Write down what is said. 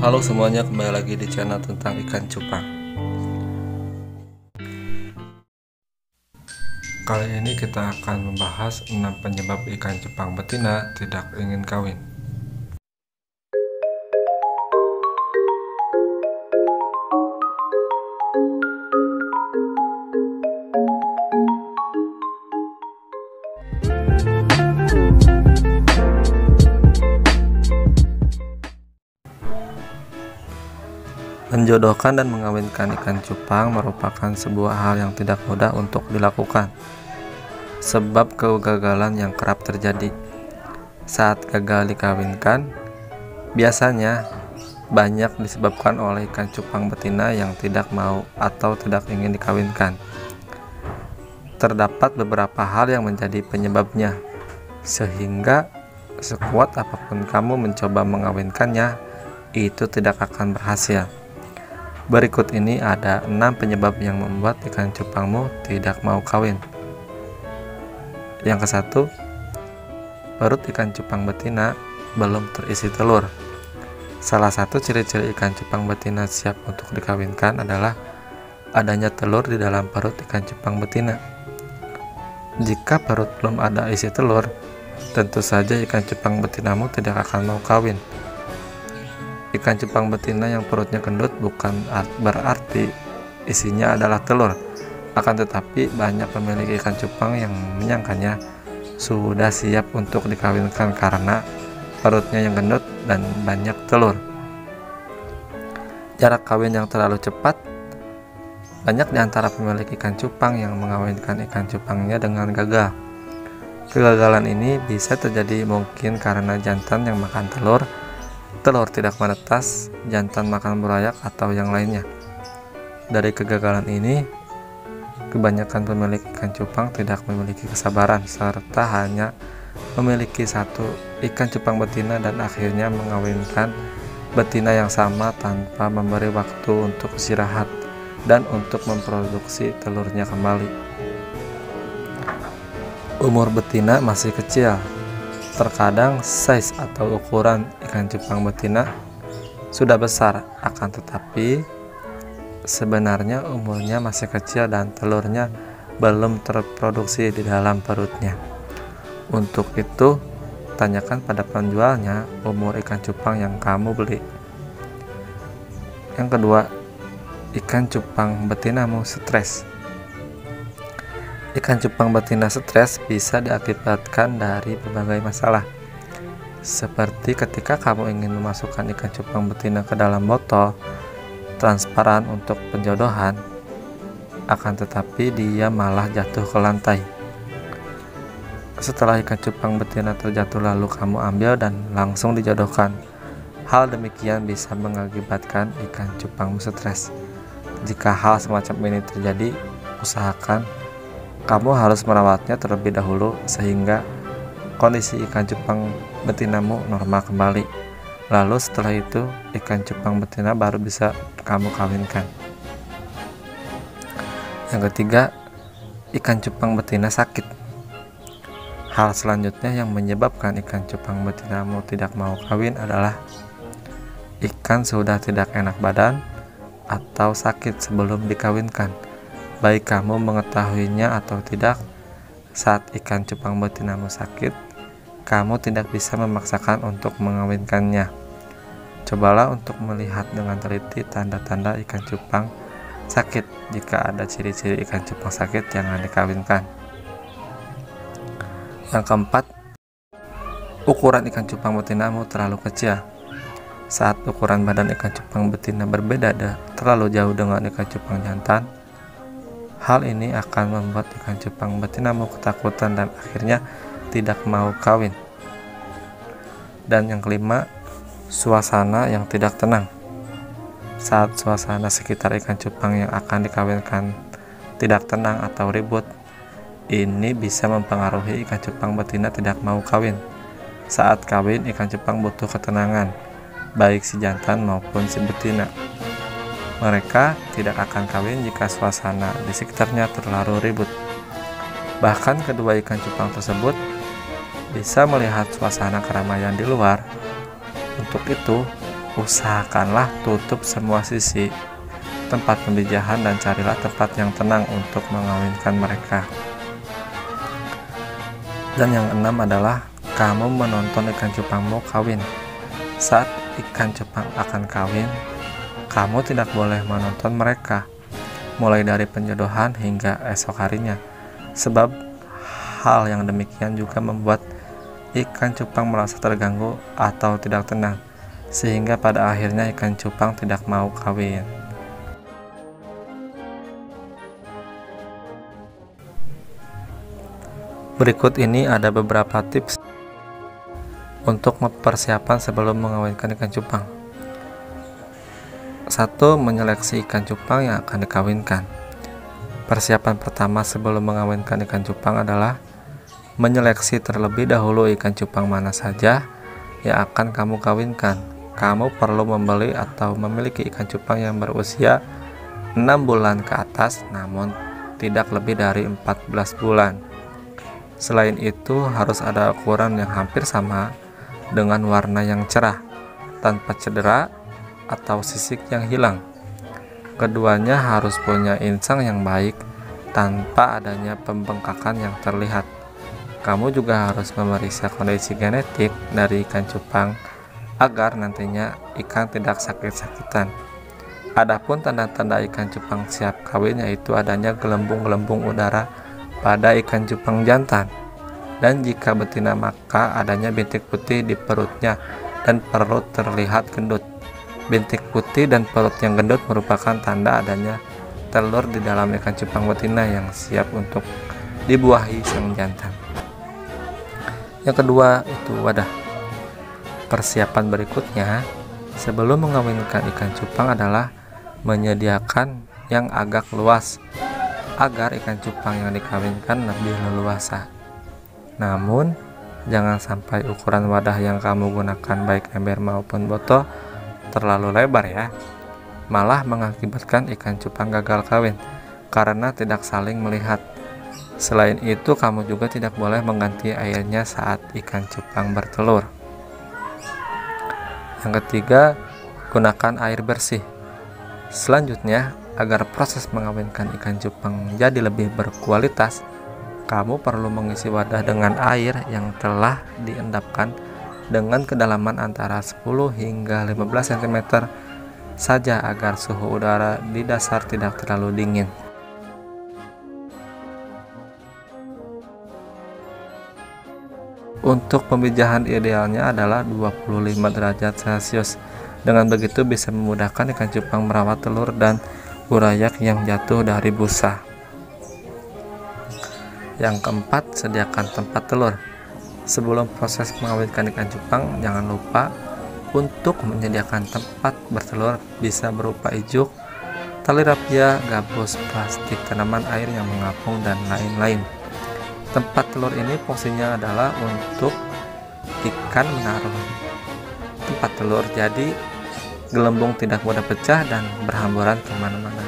Halo semuanya, kembali lagi di channel tentang ikan cupang. Kali ini kita akan membahas 6 penyebab ikan cupang betina tidak ingin kawin. Menjodohkan dan mengawinkan ikan cupang merupakan sebuah hal yang tidak mudah untuk dilakukan, sebab kegagalan yang kerap terjadi. Saat gagal dikawinkan, biasanya banyak disebabkan oleh ikan cupang betina yang tidak mau atau tidak ingin dikawinkan. Terdapat beberapa hal yang menjadi penyebabnya, sehingga sekuat apapun kamu mencoba mengawinkannya, itu tidak akan berhasil. Berikut ini ada 6 penyebab yang membuat ikan cupangmu tidak mau kawin. Yang ke-1, perut ikan cupang betina belum terisi telur. Salah satu ciri-ciri ikan cupang betina siap untuk dikawinkan adalah adanya telur di dalam perut ikan cupang betina. Jika perut belum ada isi telur, tentu saja ikan cupang betinamu tidak akan mau kawin. Ikan cupang betina yang perutnya gendut bukan berarti isinya adalah telur. Akan tetapi banyak pemilik ikan cupang yang menyangkanya sudah siap untuk dikawinkan karena perutnya yang gendut dan banyak telur. Jarak kawin yang terlalu cepat. Banyak di antara pemilik ikan cupang yang mengawinkan ikan cupangnya dengan gagal. Kegagalan ini bisa terjadi mungkin karena jantan yang makan telur tidak menetas, jantan makan burayak, atau yang lainnya. Dari kegagalan ini, kebanyakan pemilik ikan cupang tidak memiliki kesabaran serta hanya memiliki satu ikan cupang betina dan akhirnya mengawinkan betina yang sama tanpa memberi waktu untuk istirahat dan untuk memproduksi telurnya kembali. Umur betina masih kecil. Terkadang size atau ukuran ikan cupang betina sudah besar, akan tetapi sebenarnya umurnya masih kecil dan telurnya belum terproduksi di dalam perutnya. Untuk itu, tanyakan pada penjualnya umur ikan cupang yang kamu beli. Yang kedua, ikan cupang betinamu stres. Ikan cupang betina stres bisa diakibatkan dari berbagai masalah, seperti ketika kamu ingin memasukkan ikan cupang betina ke dalam botol transparan untuk penjodohan, akan tetapi dia malah jatuh ke lantai. Setelah ikan cupang betina terjatuh lalu kamu ambil dan langsung dijodohkan. Hal demikian bisa mengakibatkan ikan cupangmu stres. Jika hal semacam ini terjadi, usahakan kamu harus merawatnya terlebih dahulu sehingga kondisi ikan cupang betinamu normal kembali. Lalu setelah itu ikan cupang betina baru bisa kamu kawinkan. Yang ketiga, ikan cupang betina sakit. Hal selanjutnya yang menyebabkan ikan cupang betinamu tidak mau kawin adalah ikan sudah tidak enak badan atau sakit sebelum dikawinkan. Baik kamu mengetahuinya atau tidak, saat ikan cupang betinamu sakit, kamu tidak bisa memaksakan untuk mengawinkannya. Cobalah untuk melihat dengan teliti tanda-tanda ikan cupang sakit jika ada ciri-ciri ikan cupang sakit jangan dikawinkan. Yang keempat, ukuran ikan cupang betinamu terlalu kecil. Saat ukuran badan ikan cupang betina berbeda terlalu jauh dengan ikan cupang jantan, hal ini akan membuat ikan cupang betinamu ketakutan dan akhirnya tidak mau kawin. Dan yang kelima, suasana yang tidak tenang. Saat suasana sekitar ikan cupang yang akan dikawinkan tidak tenang atau ribut, ini bisa mempengaruhi ikan cupang betina tidak mau kawin. Saat kawin, ikan cupang butuh ketenangan, baik si jantan maupun si betina. Mereka tidak akan kawin jika suasana di sekitarnya terlalu ribut. Bahkan kedua ikan cupang tersebut bisa melihat suasana keramaian di luar. Untuk itu, Usahakanlah tutup semua sisi tempat pembijahan dan carilah tempat yang tenang untuk mengawinkan mereka. Dan yang keenam adalah kamu menonton ikan cupangmu kawin. Saat ikan cupang akan kawin, kamu tidak boleh menonton mereka mulai dari penjodohan hingga esok harinya, sebab hal yang demikian juga membuat ikan cupang merasa terganggu atau tidak tenang, sehingga pada akhirnya ikan cupang tidak mau kawin. Berikut ini ada beberapa tips untuk persiapan sebelum mengawinkan ikan cupang. 1. Menyeleksi ikan cupang yang akan dikawinkan. Persiapan pertama sebelum mengawinkan ikan cupang adalah menyeleksi terlebih dahulu ikan cupang mana saja yang akan kamu kawinkan. Kamu perlu membeli atau memiliki ikan cupang yang berusia 6 bulan ke atas, namun tidak lebih dari 14 bulan. Selain itu, harus ada ukuran yang hampir sama dengan warna yang cerah, tanpa cedera atau sisik yang hilang. Keduanya harus punya insang yang baik, tanpa adanya pembengkakan yang terlihat. Kamu juga harus memeriksa kondisi genetik dari ikan cupang agar nantinya ikan tidak sakit-sakitan. Adapun tanda-tanda ikan cupang siap kawin yaitu adanya gelembung-gelembung udara pada ikan cupang jantan, dan jika betina maka adanya bintik putih di perutnya dan perut terlihat gendut. Bintik putih dan perut yang gendut merupakan tanda adanya telur di dalam ikan cupang betina yang siap untuk dibuahi sang jantan. Yang kedua itu wadah. Persiapan berikutnya sebelum mengawinkan ikan cupang adalah menyediakan yang agak luas agar ikan cupang yang dikawinkan lebih leluasa. Namun, jangan sampai ukuran wadah yang kamu gunakan baik ember maupun botol terlalu lebar ya. Malah mengakibatkan ikan cupang gagal kawin karena tidak saling melihat. Selain itu, kamu juga tidak boleh mengganti airnya saat ikan cupang bertelur. Yang ketiga, gunakan air bersih. Selanjutnya, agar proses mengawinkan ikan cupang jadi lebih berkualitas, kamu perlu mengisi wadah dengan air yang telah diendapkan dengan kedalaman antara 10 hingga 15 cm saja agar suhu udara di dasar tidak terlalu dingin. Untuk pembijahan idealnya adalah 25 derajat Celcius. Dengan begitu bisa memudahkan ikan cupang merawat telur dan urayak yang jatuh dari busa. Yang keempat, sediakan tempat telur. Sebelum proses mengawinkan ikan cupang, jangan lupa untuk menyediakan tempat bertelur, bisa berupa ijuk, tali rapia, gabus, plastik, tanaman air yang mengapung, dan lain-lain. Tempat telur ini fungsinya adalah untuk ikan menaruh tempat telur, jadi gelembung tidak mudah pecah dan berhamburan kemana-mana.